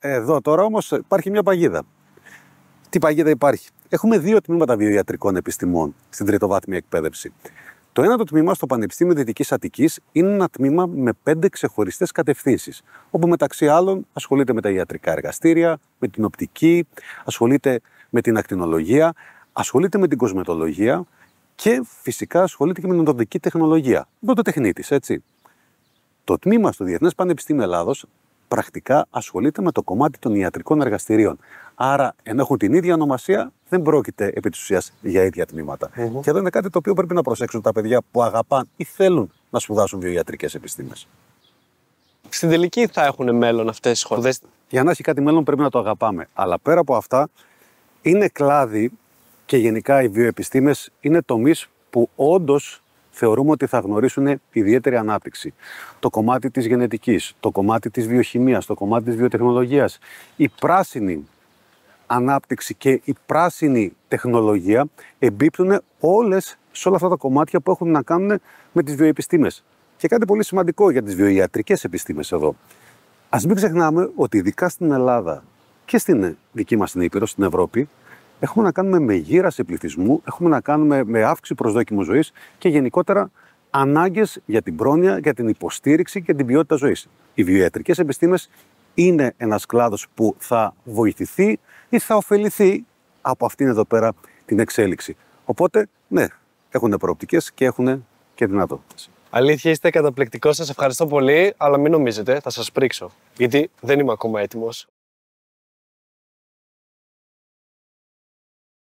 Εδώ τώρα όμως υπάρχει μια παγίδα. Τι παγίδα υπάρχει? Έχουμε δύο τμήματα βιοιατρικών επιστημών στην τριτοβάθμια εκπαίδευση. Το ένα το τμήμα στο Πανεπιστήμιο Δυτικής Αττικής είναι ένα τμήμα με 5 ξεχωριστές κατευθύνσεις, όπου μεταξύ άλλων ασχολείται με τα ιατρικά εργαστήρια, με την οπτική, ασχολείται με την ακτινολογία, ασχολείται με την κοσμετολογία και φυσικά ασχολείται και με την οδοντική τεχνολογία. Οδοντοτεχνίτης, έτσι. Το τμήμα στο Διεθνές Πανεπιστήμιο Ελλάδος πρακτικά ασχολείται με το κομμάτι των ιατρικών εργαστηρίων. Άρα, ενώ έχουν την ίδια ονομασία, δεν πρόκειται επί της ουσίας για ίδια τμήματα. Και εδώ είναι κάτι το οποίο πρέπει να προσέξουν τα παιδιά που αγαπάνε ή θέλουν να σπουδάσουν βιοιατρικές επιστήμες. Στην τελική θα έχουν μέλλον αυτές οι σπουδές? Για να έχει κάτι μέλλον πρέπει να το αγαπάμε. Αλλά πέρα από αυτά, είναι κλάδι και γενικά οι βιοεπιστήμες είναι τομείς που όντως θεωρούμε ότι θα γνωρίσουν ιδιαίτερη ανάπτυξη. Το κομμάτι της γενετικής, το κομμάτι της βιοχημίας, το κομμάτι της βιοτεχνολογίας, η πράσινη ανάπτυξη και η πράσινη τεχνολογία εμπίπτουν όλες σε όλα αυτά τα κομμάτια που έχουν να κάνουν με τις βιοεπιστήμες. Και κάτι πολύ σημαντικό για τις βιοιατρικές επιστήμες εδώ. Ας μην ξεχνάμε ότι ειδικά στην Ελλάδα και στην δική μας την Ήπειρο, στην Ευρώπη, έχουμε να κάνουμε με γύραση πληθυσμού, έχουμε να κάνουμε με αύξηση προσδόκιμου ζωής και γενικότερα ανάγκες για την πρόνοια, για την υποστήριξη και την ποιότητα ζωής. Οι βιοιατρικές επιστήμες είναι ένας κλάδος που θα βοηθηθεί ή θα ωφεληθεί από αυτήν εδώ πέρα την εξέλιξη. Οπότε, ναι, έχουν προοπτικές και έχουν και δυνατότητες. Αλήθεια, είστε καταπληκτικός, σας ευχαριστώ πολύ, αλλά μην νομίζετε, θα σας πρίξω. Γιατί δεν είμαι ακόμα έτοιμος.